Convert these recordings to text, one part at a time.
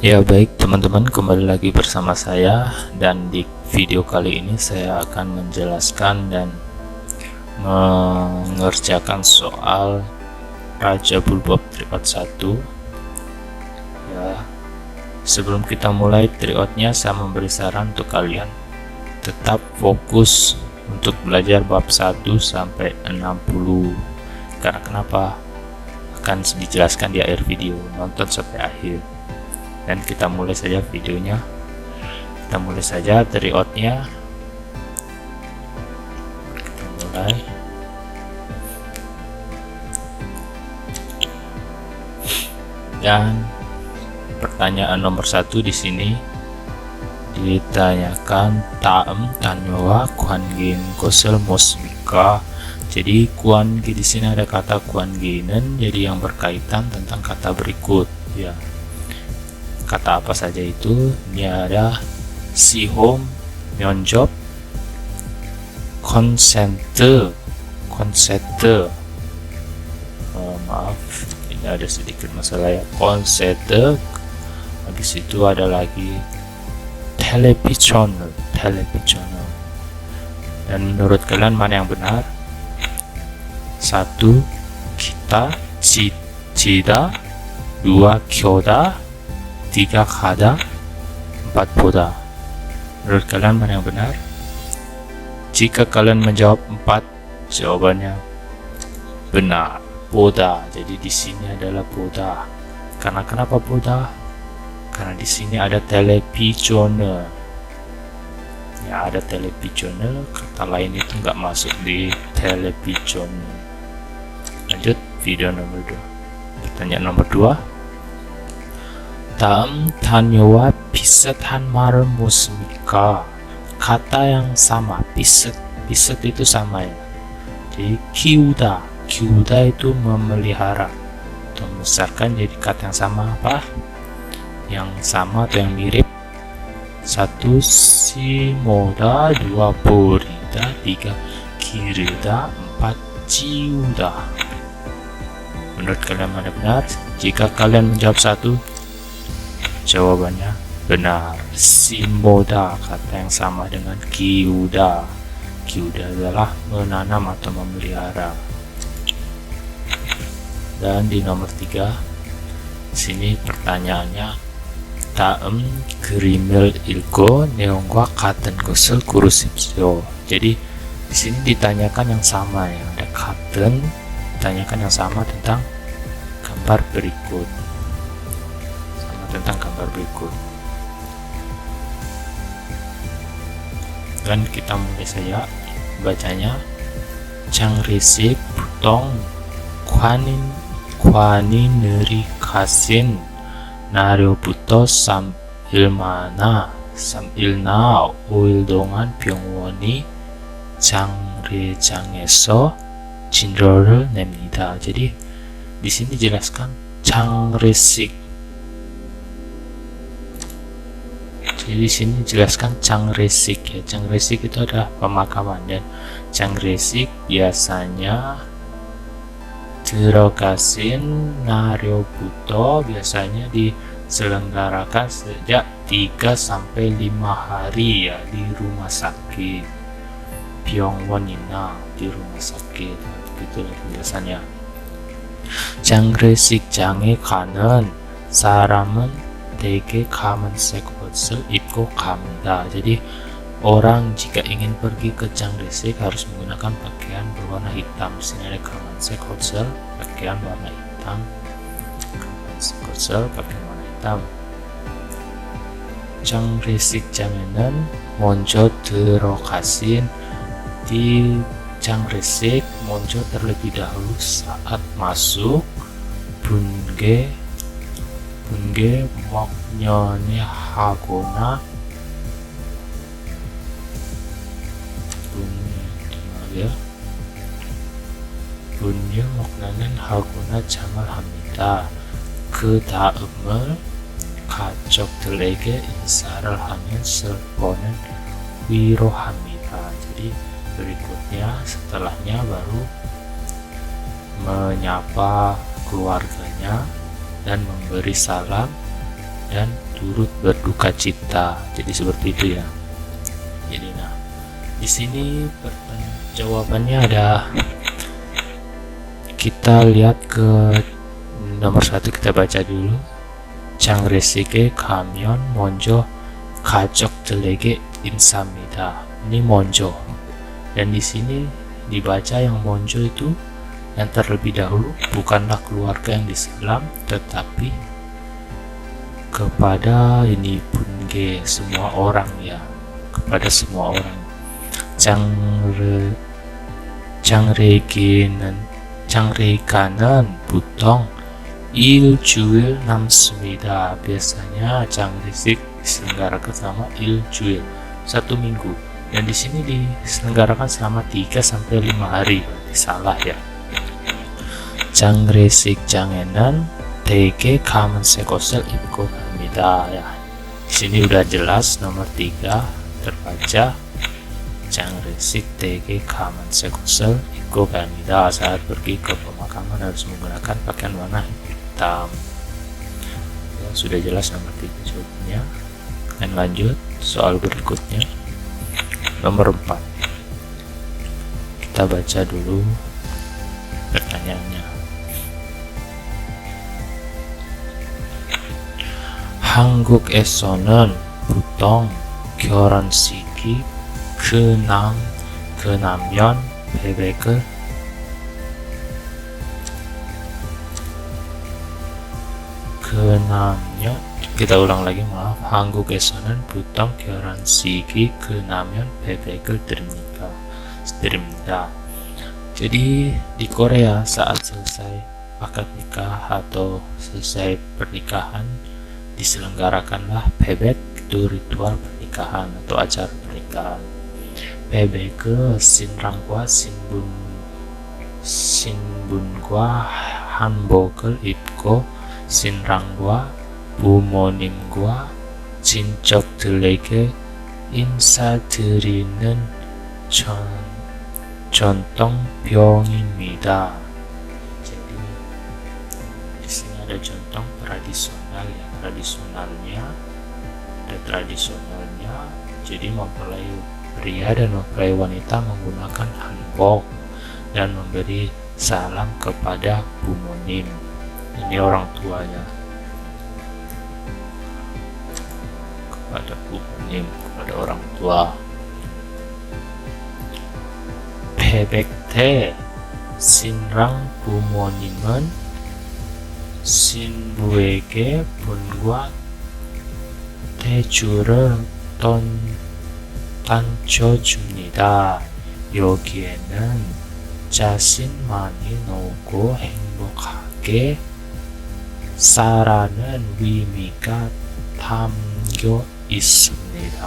Ya baik teman-teman, kembali lagi bersama saya, dan di video kali ini saya akan menjelaskan dan mengerjakan soal Raja Bulbab Tryout 1 ya. Sebelum kita mulai tryoutnya, saya memberi saran untuk kalian tetap fokus untuk belajar bab 1 sampai 60. Karena kenapa? Akan dijelaskan di akhir video, nonton sampai akhir. Dan kita mulai saja videonya. Kita mulai saja tryoutnya. Kita mulai. Dan pertanyaan nomor 1 di sini ditanyakan taem tanyowa kuangin kosel mosmika. Jadi kuangi di sini ada kata kuanginen, jadi yang berkaitan tentang kata berikut ya. Kata apa saja itu? Ini ada sihom, 면접, konsente. Maaf, ini ada sedikit masalah ya. Konsente. Habis itu ada lagi televisional. Dan menurut kalian mana yang benar? 1. Kita, cida. 2. Kyoda. 3. Kada. 4. Boda. Menurut kalian mana yang benar? Jika kalian menjawab 4, jawabannya benar, boda. Jadi di sini adalah boda. Karena kenapa boda? Karena di sini ada televisioner. Ya, ada televisioner. Kata lain itu nggak masuk di televisioner. Lanjut video nomor 2. Pertanyaan nomor 2. 다음 단어와 비슷한 말은 무엇입니까? Kata yang sama, 비슷 itu sama ya. Jadi kiuda itu memelihara atau membesarkan. Jadi kata yang sama apa? Yang sama atau yang mirip. 1. Simoda. 2. Borida. 3. Kirida. 4. Ciuda. Menurut kalian mana benar? Jika kalian menjawab 1, jawabannya benar, simoda, kata yang sama dengan kiuda. Kiuda adalah menanam atau memelihara. Dan di nomor 3, sini pertanyaannya 다음 그림을 읽고 내용과 같은 것을 고르십시오. Jadi di sini ditanyakan yang sama ya, ada 같은, ditanyakan yang sama tentang gambar berikut. Dan kita mulai saja bacanya. 장례식 보통 관인들이 가신 날로부터 3일나 5일 동안 병원이 장례장에서 진료를 냅니다. Jadi di sini dijelaskan 장례식. Jadi di sini dijelaskan 장례식 ya. 장례식 itu adalah pemakaman, dan 장례식 biasanya 들어가신 날로부터 biasanya diselenggarakan sejak 3 sampai 5 hari ya di rumah sakit. 병원이나 di rumah sakit. Begitulah penjelasannya. 장례식장에 가는 사람은 대개 검은색 옷을 입고 갑니다. Jadi orang jika ingin pergi ke 장례식 harus menggunakan pakaian berwarna hitam. Sini ada 검은색 옷을, pakaian warna hitam. 검은색 옷을, pakaian warna hitam. 장례식장에는 먼저 들어가신, di 장례식 먼저 terlebih dahulu saat masuk 분계 먹년에 하거나 분유 먹나는 하거나 장을 합니다. 그 다음을 가족들에게 인사를 하면 슬퍼는 위로합니다. Jadi berikutnya setelahnya baru menyapa keluarganya dan memberi salam dan turut berduka cita. Jadi seperti itu ya. Jadi di sini jawabannya ada, kita lihat ke nomor 1, kita baca dulu. 장례식에 가면 먼저 가족들에게 인사합니다. Ini 먼저. Dan di sini dibaca yang 먼저 itu yang terlebih dahulu, bukanlah keluarga yang diselam, tetapi kepada ini bunge, semua orang ya, kepada semua orang. 장례가는 보통 일주일 남습니다. Biasanya 장례식 diselenggarakan selama 일주일, 1 minggu. Dan di sini diselenggarakan selama 3 sampai 5 hari. Berarti salah ya. 장례식장에는 대개 검은색 옷을 입고 갑니다. Ya. Di sini udah jelas nomor 3 terbaca. 장례식 대개 검은색 옷을 입고 갑니다. Saat pergi ke pemakaman harus menggunakan pakaian warna hitam. Ya, sudah jelas nomor 3 jawabannya. Dan lanjut soal berikutnya. Nomor 4. Kita baca dulu pertanyaannya. 한국에서는 보통 결혼식이 그나면 베백을 kita ulang lagi, maaf. 한국에서는 보통 결혼식이 그나면 베백을 드립니다. Jadi di Korea saat selesai akad nikah atau selesai pernikahan diselenggarakanlah bebek, itu ritual pernikahan atau acara pernikahan. 베백은 신랑과 신부가 한복을 입고 신랑과 부모님과 친척들에게 인사드리는 전통병입니다. Jadi di sini ada contoh tradisional ya, tradisionalnya. Jadi mempelai pria dan mempelai wanita menggunakan hanbok dan memberi salam kepada bumonim. Ini orang tuanya, kepada bumonim, kepada orang tua. 베백 때 신랑 부모님은 신부에게 본과 대주를 던져줍니다. 여기에는 자신만이 놀고 행복하게 살라는 의미가 담겨 있습니다.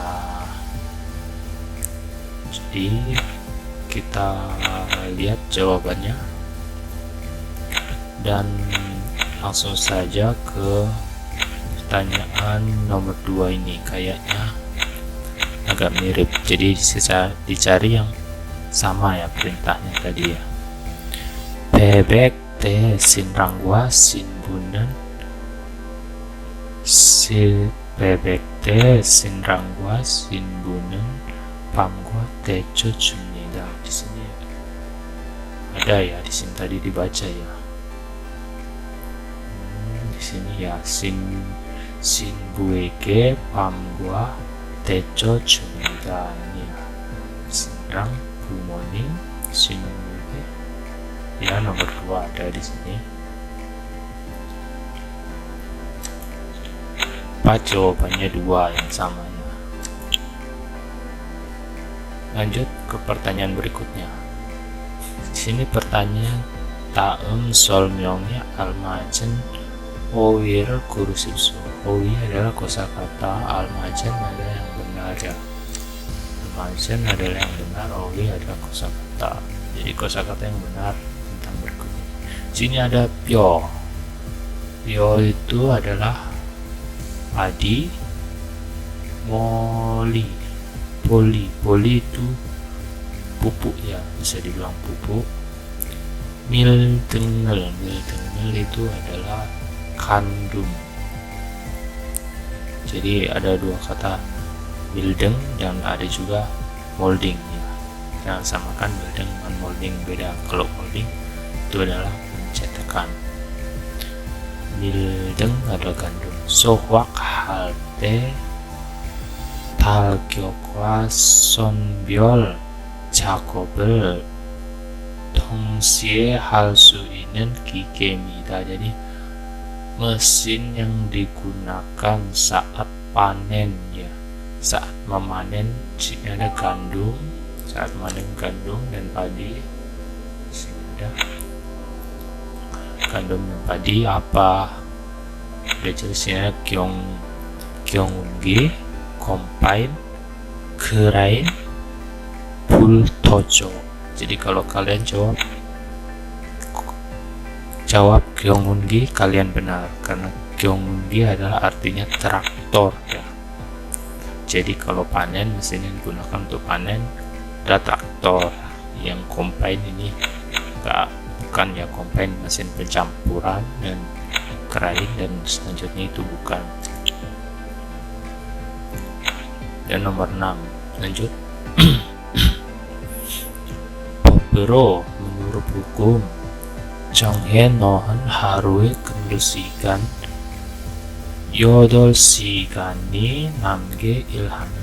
Jadi kita lihat jawabannya dan langsung saja ke pertanyaan nomor 2 ini. Kayaknya agak mirip, jadi dicari yang sama ya perintahnya tadi ya. 베백 때 신랑과 신부는 베백 때 신랑과 신부는 밤과 데쳐줍니다. Di sini ada ya, di sini tadi dibaca ya. Di sini ya, 신부에게 밤과 데쳐줍니다. Ini ya, 신랑 부모님 신부에게. Ya, nomor 2 ada di sini. Apa jawabannya 2 yang sama ya. Lanjut ke pertanyaan berikutnya. Di sini pertanyaan 다음 설명에 알맞은 어휘를 고르십시오. 어휘 adalah kosakata, almazen adalah yang benar ya. Almazen adalah yang benar, 어휘 adalah kosakata. Jadi kosakata yang benar tentang berikut ini. Di sini ada 뼈. 뼈 itu adalah padi, poli itu pupuk ya, bisa dibilang pupuk. miltengel itu adalah kandung. Jadi ada dua kata, building dan ada juga molding ya. Jangan samakan building dengan molding, beda. Kalau molding itu adalah pencetakan. Building adalah gandum. Sohwak halte 달격과 선별 작업을 동시에 할 수 있는 기계입니다. Jadi mesin yang digunakan saat panen ya, saat memanen. Sini ada gandum, saat memanen gandum dan padi. Sini ada gandum dan padi apa? Belajar sini ada 경운기, combine, kerain, 불토조. Jadi kalau kalian jawab 경운기, kalian benar karena 경운기 adalah artinya traktor ya. Jadi kalau panen, mesin yang digunakan untuk panen ada traktor. Yang combine ini bukan ya, combine mesin pencampuran, dan kerain dan selanjutnya itu bukan. Dan nomor 6 lanjut. 법으로 menurut hukum 정해 놓은 하루의 근로 시간 8시간이 남게 일하는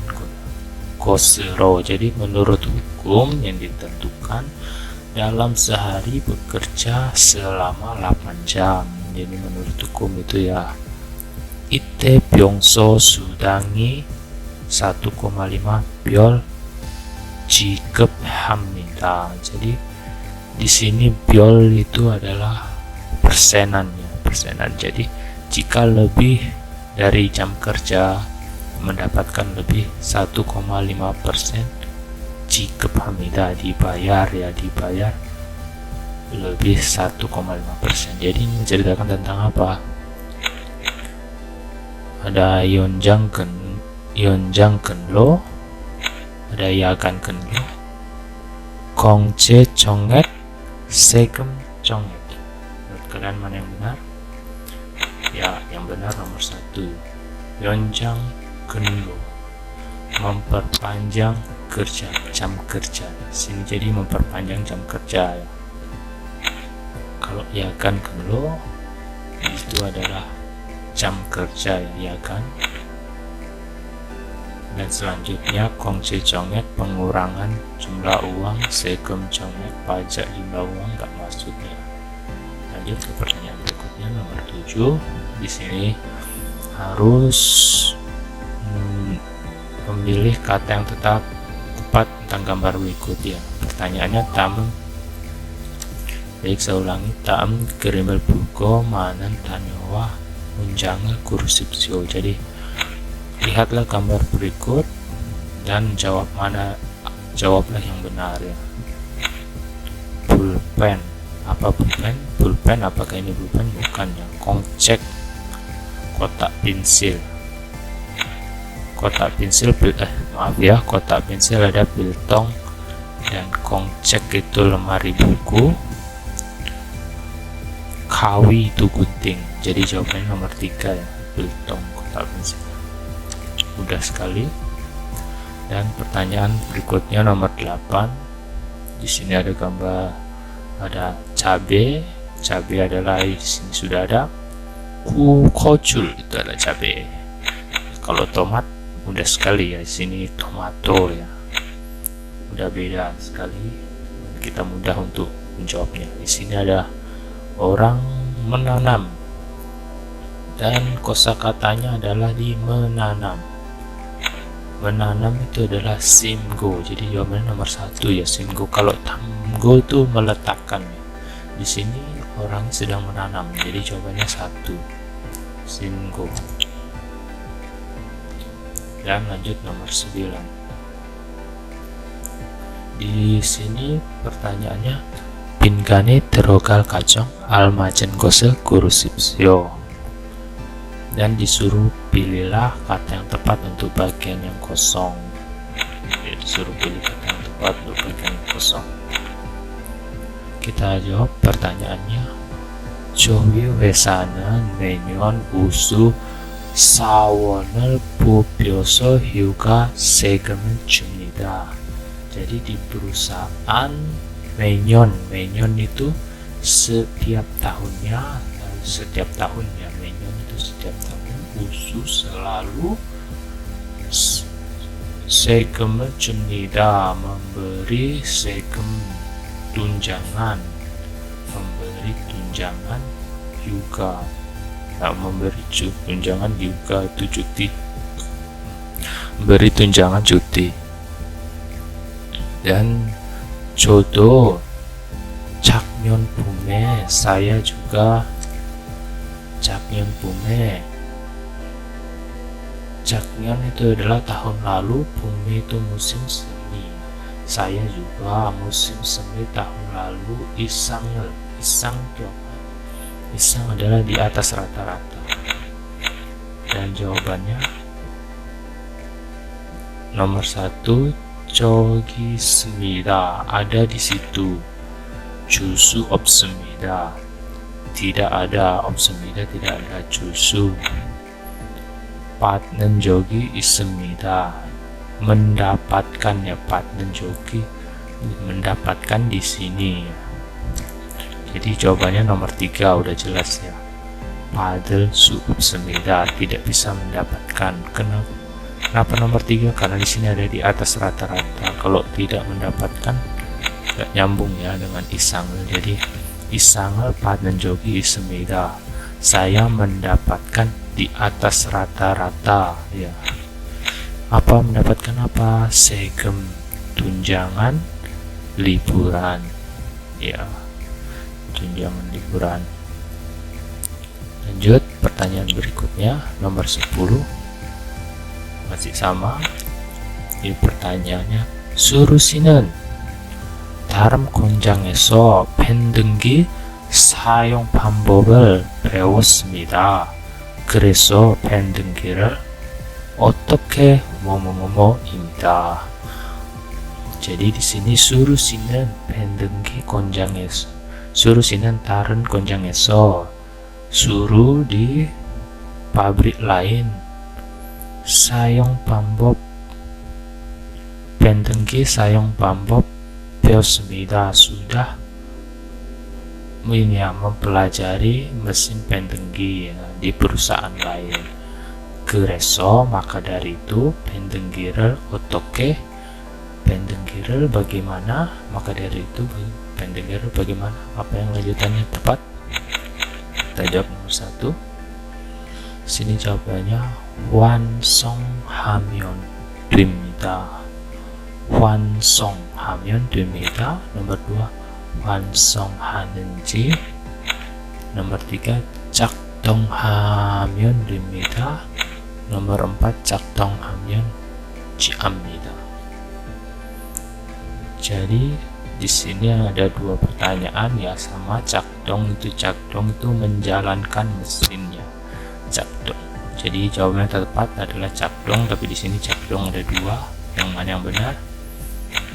것으로. Jadi menurut hukum yang ditentukan dalam sehari bekerja selama 8 jam. Jadi menurut hukum itu ya, 이때 병소 수당이 1,5 별 지급합니다. Jadi di sini 별 itu adalah persenan ya, persenan. Jadi jika lebih dari jam kerja mendapatkan lebih 1,5% 지급합니다, dibayar ya, dibayar lebih 1,5%. Jadi ini menceritakan tentang apa? Ada 연장 근로, ada 야간 근로, 공제 정액, 세금 정액. Menurut kalian mana yang benar? Ya, yang benar nomor 1. 연장 근로, memperpanjang kerja, jam kerja. Sini jadi memperpanjang jam kerja ya. Kalau yakan 근로 itu adalah jam kerja ya kan. Dan selanjutnya 공제 정액, pengurangan jumlah uang, 세금 정액, pajak jumlah uang nggak maksudnya. Lanjut ke pertanyaan berikutnya nomor 7. Di sini harus memilih kata yang tepat tentang gambar berikut ya. Pertanyaannya baik saya ulangi. 다음 그림을 보고 많은 단어와 문장을 고르십시오. Jadi lihatlah gambar berikut dan jawablah yang benar ya. Pulpen, apa pulpen? Pulpen, apakah ini pulpen? Bukan ya. Kongcek, kotak pensil. Kotak pensil, kotak pensil ada biltong, dan kongcek itu lemari buku, kawi itu gunting. Jadi jawabannya nomor 3 ya, biltong, kotak pensil. Mudah sekali. Dan pertanyaan berikutnya nomor 8. Di sini ada gambar, ada cabe. Cabe adalah di sini sudah ada. Kocul itu adalah cabe. Kalau tomat mudah sekali ya, di sini tomato ya. Udah beda sekali. Kita mudah untuk menjawabnya. Di sini ada orang menanam. Dan kosakatanya adalah di menanam. Menanam itu adalah simgo. Jadi jawabannya nomor 1 ya, simgo. Kalau tamgo itu meletakkan ya. Di sini orang sedang menanam. Jadi jawabannya 1, simgo. Dan lanjut nomor 9. Di sini pertanyaannya 빈간에 들어갈 가정 알맞은 것을 고르십시오. Dan disuruh pilihlah kata yang tepat untuk bagian yang kosong. Ya, disuruh pilih kata yang tepat untuk bagian yang kosong. Kita jawab pertanyaannya. 저희 회사는 매년 우수 사원을 뽑혀서 휴가 세금을 줍니다. Jadi di perusahaan 매년 itu setiap tahunnya, 매년 itu setiap tahun khusus selalu 세금을 줍니다. memberi 세금 tunjangan, juga memberi tunjangan juga itu cuti, memberi tunjangan cuti. Dan 저도 작년 봄에 saya juga 작년 itu adalah tahun lalu, 봄 itu musim semi. Saya juga musim semi tahun lalu isang itu apa? Isang adalah di atas rata-rata. Dan jawabannya nomor 1, 저기 있습니다. ada di situ. 주수 없습니다. tidak ada. 없습니다. tidak ada. 주수. 받는 적이 있습니다. mendapatkan ya, 받는 적이 mendapatkan di sini. Jadi jawabannya nomor 3 udah jelas ya. 받을 수 없습니다. tidak bisa mendapatkan. Kenapa nomor 3? Karena di sini ada di atas rata-rata. Kalau tidak mendapatkan nggak nyambung ya dengan 이상을. jadi 이상을 받는 적이 있습니다. saya mendapatkan di atas rata-rata ya. Apa mendapatkan apa? 세금, tunjangan liburan ya, tunjangan liburan. Lanjut pertanyaan berikutnya nomor 10, masih sama. Ini pertanyaannya, 수루 씨는 다른 공장에서 밴등기 사용 방법을 배웠습니다. 그래서 밴등기를 어떻게 뭐뭐뭐뭐입니다. jadi di sini 수루 씨는 밴등기 공장에서, 수루 씨는 다른 공장에서, 수루 di pabrik lain, 사용 방법, 밴등기 사용 방법 배웠습니다. sudah mempelajari mesin 밴등기 ya, di perusahaan lain. 그래서 maka dari itu, 밴등기를 어떻게, 밴등기를 bagaimana, maka dari itu 밴등기를 bagaimana. Apa yang lanjutannya tepat? Kita jawab nomor 1. Sini jawabannya 완성하면 됩니다. 완성하면 됩니다. nomor 2 완성하는지. nomor 3 작동하면 됩니다. nomor 4 작동하면 지합니다. Jadi di sini ada 2 pertanyaan ya, sama. 작동 itu menjalankan mesinnya, 작동. Jadi jawabannya tepat adalah 작동, tapi di sini 작동 ada 2. Yang mana yang benar?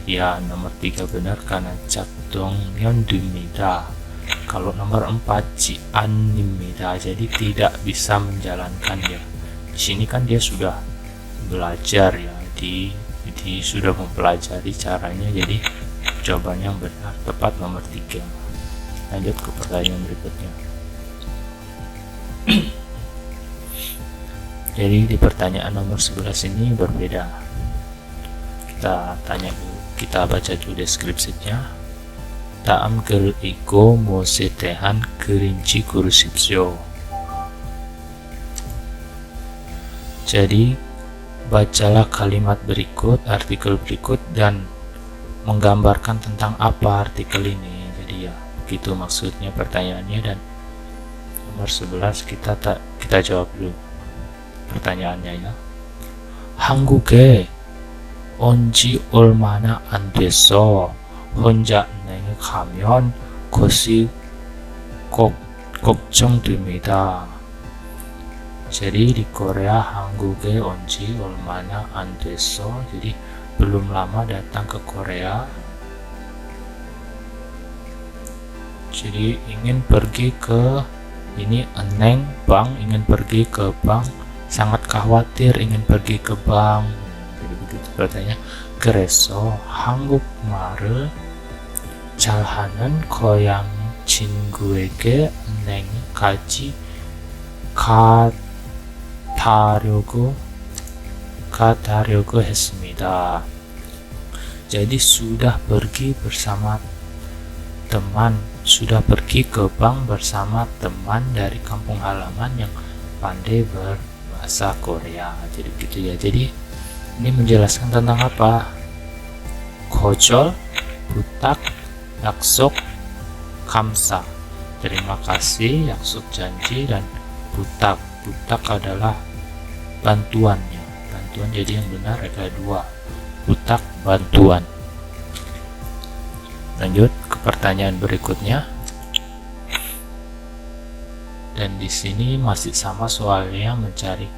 Ya, nomor 3 benar karena 작동면 됩니다. Kalau nomor 4 지안입니다. Jadi tidak bisa menjalankan ya. Di sini kan dia sudah belajar ya, sudah mempelajari caranya, jadi jawabannya yang benar tepat nomor 3. Lanjut ke pertanyaan berikutnya. Jadi di pertanyaan nomor 11 ini berbeda. Kita baca dulu deskripsinya. 다음 글을 읽고 무엇에 대한 글인지 고르십시오. Jadi bacalah kalimat berikut, artikel berikut, dan menggambarkan tentang apa artikel ini. Jadi ya begitu maksudnya pertanyaannya. Dan nomor 11 kita jawab dulu pertanyaannya ya. 한국에 온 지 얼마나 안 돼서 혼자 은행에 가면 것이 꼭 걱정됩니다. Jadi di Korea, 한국에 온 지 얼마나 안 돼서, jadi belum lama datang ke Korea. Jadi ingin pergi ke ini 은행, bank, ingin pergi ke bank, sangat khawatir ingin pergi ke bank. Jadi begitu pertanyaan. 그래서 한국말을 잘하는 고향 친구에게 은행에 같이 가다려고 했습니다. Jadi sudah pergi bersama teman, sudah pergi ke bank bersama teman dari kampung halaman yang pandai berbahasa Korea. Jadi begitu ya. Jadi ini menjelaskan tentang apa? 거절, 부탁, 약속, 감사. Terima kasih, 약속 janji, dan butak. Butak adalah bantuannya. Bantuan, jadi yang benar ada dua. Butak, bantuan. Lanjut ke pertanyaan berikutnya. Dan di sini masih sama soalnya, mencari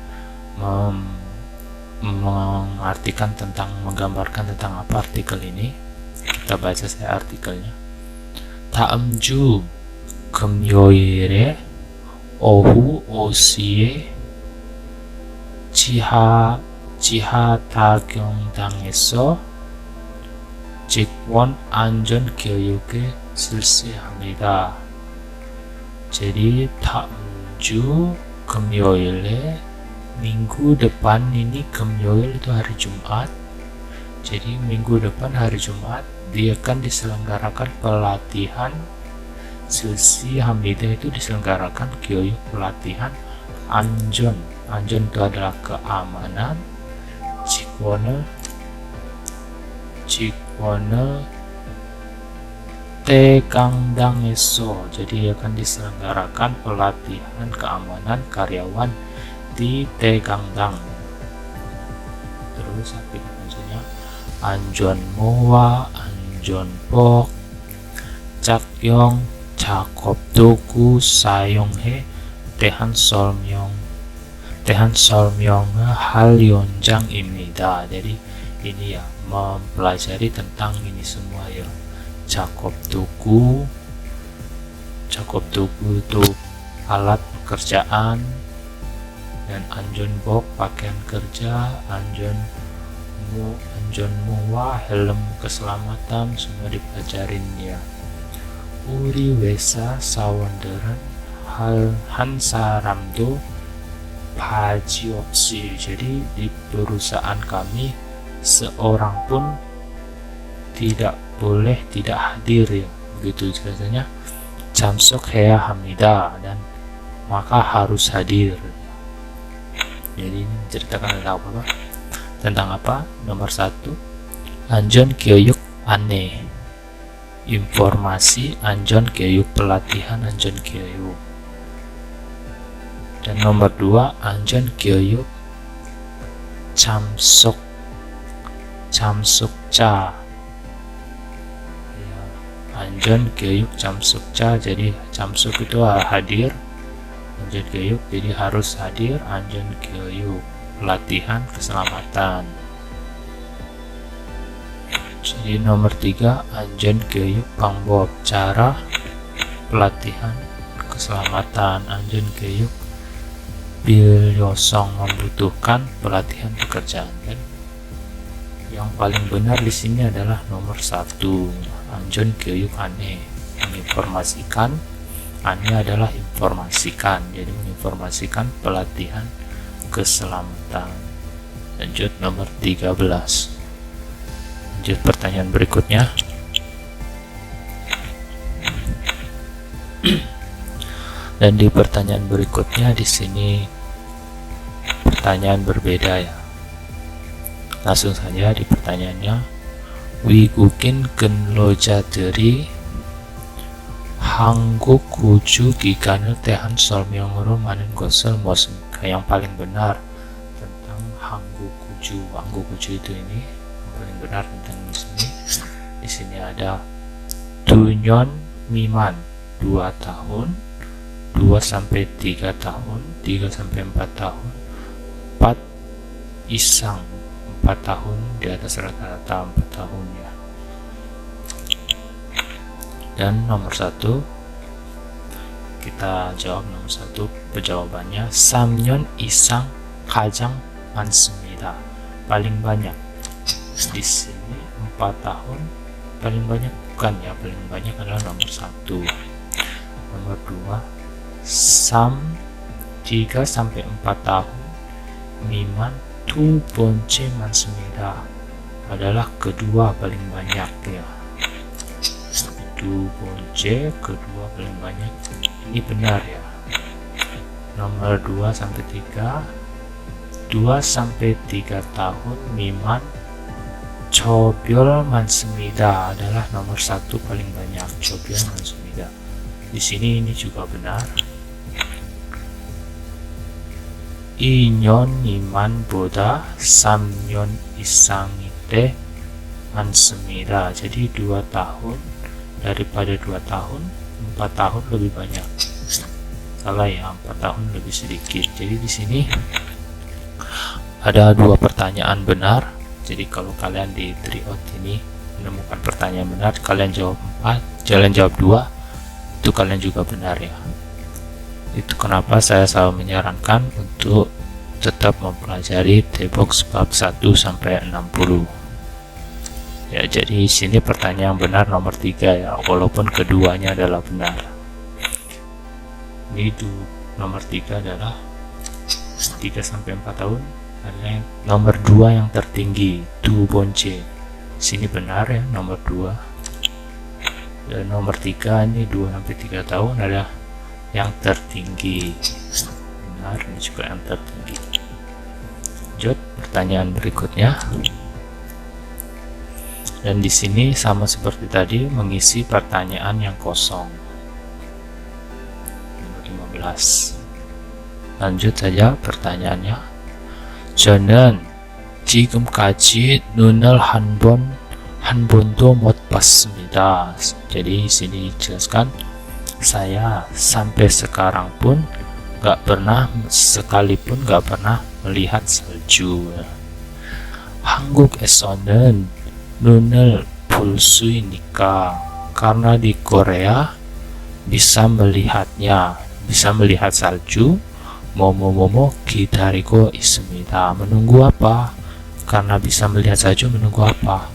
mengartikan tentang, menggambarkan tentang apa artikel ini. Kita baca saya artikelnya. 다음 주 금요일에 오후 5시에 지하다경당에서 직원 안전 교육에 실시합니다. Jadi 다음 주 금요일에, minggu depan ini, 금요일 itu hari Jumat. Jadi minggu depan hari Jumat dia akan diselenggarakan pelatihan 실시합니다, itu diselenggarakan 교육 pelatihan 안전. 안전 itu adalah keamanan. 직원을 대강당에서, jadi akan diselenggarakan pelatihan keamanan karyawan di 대강당. Terus aplikasinya 안전모와 안전복, 착용, 작업도구 사용에 대한 설명을 할 현장입니다. Jadi ini ya, mempelajari tentang ini semua ya. 작업도구 itu alat pekerjaan, dan 안전복 pakaian kerja, 안전모와 helm keselamatan, semua dipelajarin ya. 우리 회사 사원들은 한 사람도 바지 없이, jadi di perusahaan kami seorang pun tidak boleh tidak hadir ya, begitu biasanya. 참석해야 합니다, dan maka harus hadir. Jadi ini menceritakan tentang apa? Tentang apa? Nomor 1, 안전교육 안내, informasi 안전교육, pelatihan 안전교육. Dan nomor 2, 안전교육 참석자. 안전교육 참석자, jadi 참석 itu hadir, 안전교육 jadi harus hadir, 안전교육 pelatihan keselamatan. Jadi nomor 3, 안전교육 방법, cara pelatihan keselamatan. 안전교육 필요성, membutuhkan pelatihan pekerjaan. Dan yang paling benar di sini adalah nomor 1, 안전교육 안내, menginformasikan. Aneh adalah informasikan, jadi menginformasikan pelatihan keselamatan. Lanjut nomor 13. Lanjut pertanyaan berikutnya. Dan di pertanyaan berikutnya di sini pertanyaan berbeda ya. Langsung saja di pertanyaannya. 외국인 근로자들이 한국 거주 기간에 대한 설명으로 많은 것을 묻습니다. Yang paling benar tentang 한국 거주. 한국 거주 itu ini yang paling benar tentang ini. Di sini ada 2년 미만 2 tahun, 2 sampai 3 tahun, 3 sampai 4 tahun, 4 i상 4 tahun, di atas rata-rata 4 tahun ya. Dan nomor 1, kita jawab nomor 1, jawabannya 3년 이상 가장 많습니다. paling banyak. Di sini 4 tahun paling banyak bukan ya, paling banyak adalah nomor 1. Nomor 2, 3 sampai 4 tahun miman 두 번째 많습니다. adalah kedua paling banyak ya. 두 번째, kedua paling banyak. Ini benar ya. Nomor 2 sampai 3, 2 sampai 3 tahun miman 조별 많습니다 adalah nomor 1 paling banyak. 조별 많습니다. Di sini ini juga benar. 2년 미만보다 3년 이상일 때 많습니다. Jadi 2 tahun daripada 2 tahun, 4 tahun lebih banyak. Salah ya, 4 tahun lebih sedikit. Jadi di sini ada 2 pertanyaan benar. Jadi kalau kalian di tryout ini menemukan pertanyaan benar, kalian jawab 4, kalian jawab 2, itu kalian juga benar ya. Itu kenapa saya selalu menyarankan untuk tetap mempelajari T-box bab 1 sampai 60. Ya, jadi sini pertanyaan benar nomor 3 ya, walaupun keduanya adalah benar. Ini itu nomor 3 adalah 3 sampai 4 tahun. Ada yang nomor 2 yang tertinggi, 두 번째. Sini benar ya, nomor 2. Dan nomor 3 ini 2 sampai 3 tahun adalah yang tertinggi. Benar, ini juga yang tertinggi. Lanjut pertanyaan berikutnya. Dan di sini sama seperti tadi, mengisi pertanyaan yang kosong. Nomor 15. Lanjut saja pertanyaannya. 저는 지금까지 눈을 한 번도 못 봤습니다. Jadi di sini dijelaskan, saya sampai sekarang pun sekalipun nggak pernah melihat salju. 한국에서는 눈을 볼 수 있으니까, karena di Korea bisa melihatnya, bisa melihat salju. 뭐뭐뭐뭐 기다리고 있습니다. menunggu apa? Karena bisa melihat salju, menunggu apa?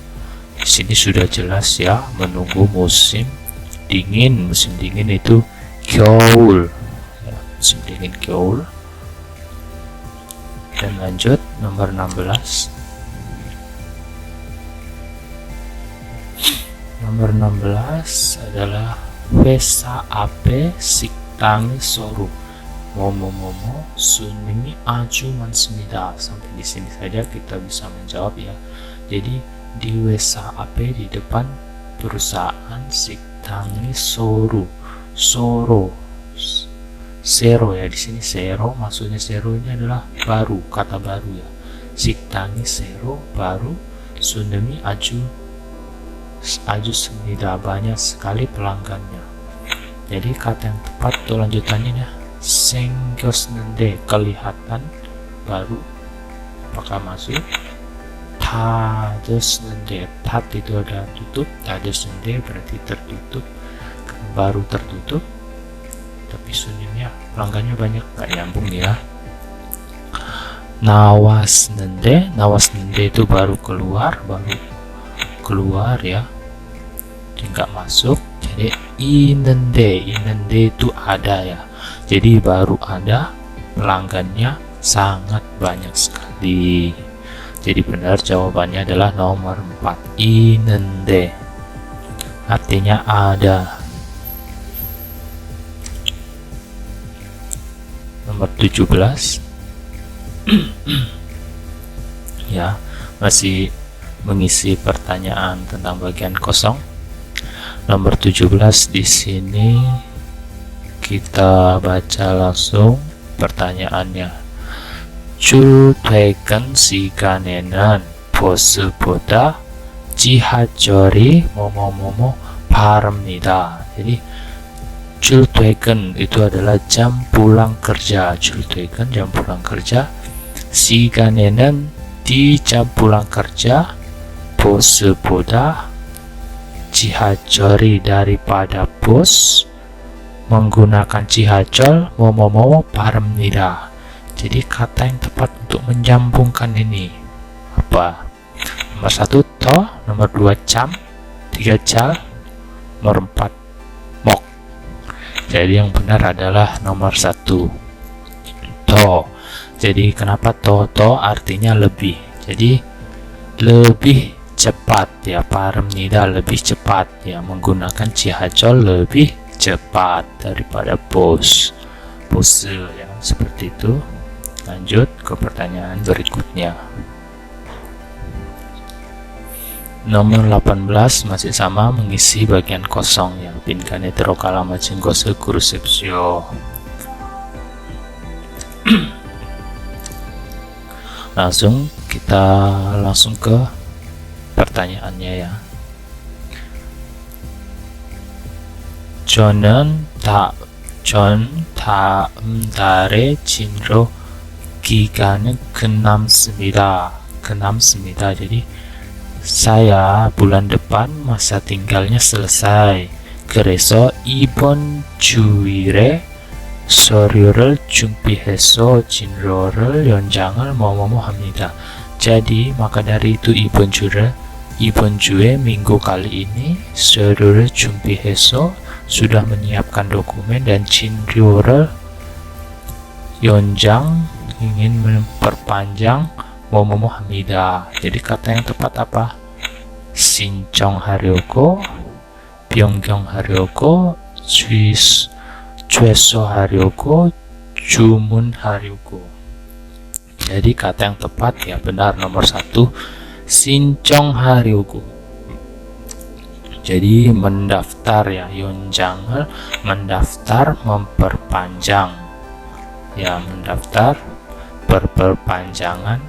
Di sini sudah jelas ya, menunggu musim dingin. Musim dingin itu 겨울. Ya, musim dingin 겨울. Dan lanjut nomor 16. Nomor 16 adalah 회사 앞에 식당이 서로 뭐뭐뭐뭐 손님이 아주 많습니다. Sampai di sini saja kita bisa menjawab ya. Jadi di 회사 앞에, di depan perusahaan, 식당이 서로 zero ya, di sini zero, maksudnya zero ini adalah baru, kata baru ya. 식당이 zero, baru. 손님이 아주 습니다, banyak sekali pelanggannya. Jadi kata yang tepat untuk lanjutannya ya, 생겼는데, kelihatan, baru. Apakah masuk? 닫았는데, 닫 itu ada tutup, 닫았는데 berarti tertutup, baru tertutup. Tapi sunimnya pelanggannya banyak, gak nyambung ya. 나왔는데 itu baru keluar ya, jadi nggak masuk. Jadi 있는데 itu ada ya, jadi baru ada, pelanggannya sangat banyak sekali. Jadi benar jawabannya adalah nomor 4, 있는데, artinya ada. Nomor 17 ya, masih mengisi pertanyaan tentang bagian kosong. Nomor 17 di sini kita baca langsung pertanyaannya. 출퇴근 시간에는 버스보다 지하철이 뭐뭐뭐뭐 빠릅니다. Jadi 출퇴근 itu adalah jam pulang kerja. 출퇴근 jam pulang kerja. 시간에는 di jam pulang kerja. 버스보다 지하철이 daripada bus, menggunakan 지하철 뭐뭐뭐 빠릅니다. Jadi kata yang tepat untuk menyambungkan ini apa? Nomor 1 to, nomor 2 cam, 3 cal, nomor 4 mok. Jadi yang benar adalah nomor 1 to. Jadi kenapa to? To artinya lebih. Jadi lebih cepat ya, paramnida lebih cepat ya, menggunakan 지하철 lebih cepat daripada bus ya, seperti itu. Lanjut ke pertanyaan berikutnya. Nomor 18 masih sama, mengisi bagian kosong ya. 빈칸에 들어갈 맞은 것을 고르십시오. Kita langsung ke pertanyaannya ya. 전 다음 달에 진로 기간은 끝났습니다. Jadi saya bulan depan masa tinggalnya selesai. 그래서 이번 주일에 서류를 준비해서 진로를 연장을 뭐뭐뭐 합니다. Jadi maka dari itu 이번 주에 minggu kali ini 서류를 준비해서 sudah menyiapkan dokumen dan 진로를 연장 ingin memperpanjang 뭐뭐뭐 합니다. Jadi kata yang tepat apa? 신청하려고, 변경하려고, 취소하려고, 주문하려고. Jadi kata yang tepat ya benar nomor 1 신청하려고. Jadi mendaftar ya, 연장을 mendaftar, memperpanjang ya, mendaftar, perpanjangan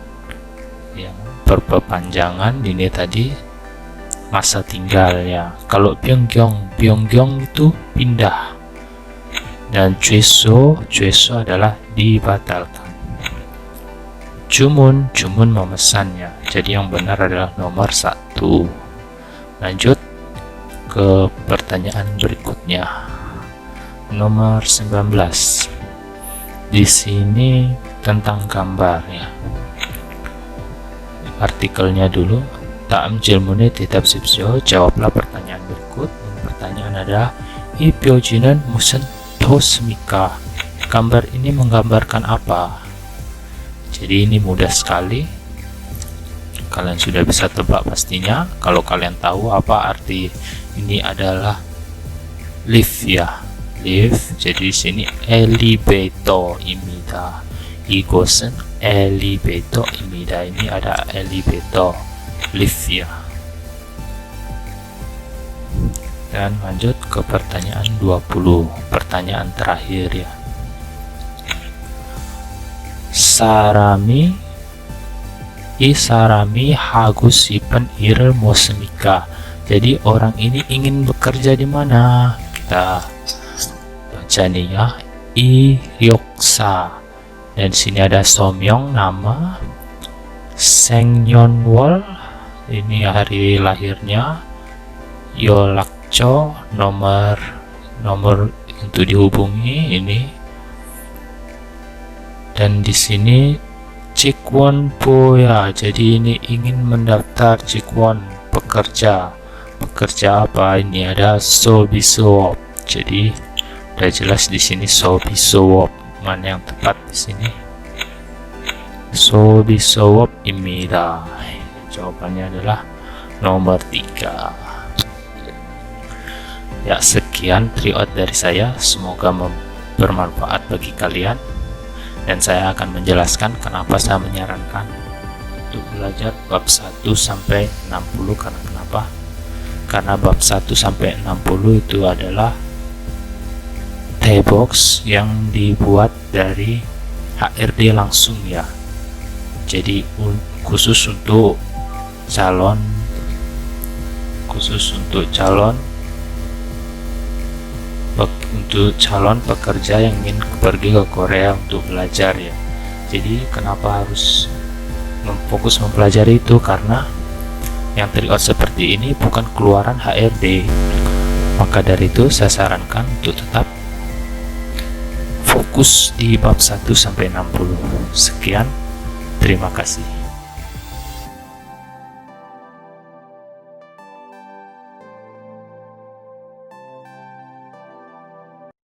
ya, perpanjangan ini tadi masa tinggal ya. Kalau 변경 itu pindah, dan 취소 adalah dibatalkan. 주문 memesan ya. Jadi yang benar adalah nomor 1. Lanjut ke pertanyaan berikutnya. Nomor 19. Di sini tentang gambar ya. Artikelnya dulu. 다음 질문에 대답하십시오. jawablah pertanyaan berikut. Pertanyaan adalah 이 표지는 무슨 도시입니까? Gambar ini menggambarkan apa? Jadi ini mudah sekali. Kalian sudah bisa tebak pastinya. Kalau kalian tahu apa arti ini adalah lift ya. Lift. Jadi di sini elevator입니다. 이곳은 elevator입니다. Ini ada elevator, lift ya. Dan lanjut ke pertanyaan 20. Pertanyaan terakhir ya. 이 사람이 하고 싶은 일을 무엇입니까? Jadi orang ini ingin bekerja di mana? Kita baca nih ya. 이력서. Dan di sini ada 소명 nama, 생년월 ini hari lahirnya, 연락처 nomor untuk dihubungi ini. Dan di sini 직원 보야. Jadi ini ingin mendaftar 직원, pekerja apa? Ini ada 소비수업. Jadi udah jelas di sini 소비수업. Mana yang tepat di sini? 소비수업입니다. Jawabannya adalah nomor 3. Ya, sekian tryout dari saya. Semoga bermanfaat bagi kalian. Dan saya akan menjelaskan kenapa saya menyarankan untuk belajar bab 1 sampai 60. Karena kenapa? Karena bab 1 sampai 60 itu adalah T-box yang dibuat dari HRD langsung ya. Jadi khusus untuk calon pekerja yang ingin pergi ke Korea untuk belajar ya. Jadi kenapa harus fokus mempelajari itu? Karena yang tryout seperti ini bukan keluaran HRD. Maka dari itu saya sarankan untuk tetap fokus fokus di bab 1 sampai 60. Sekian, terima kasih.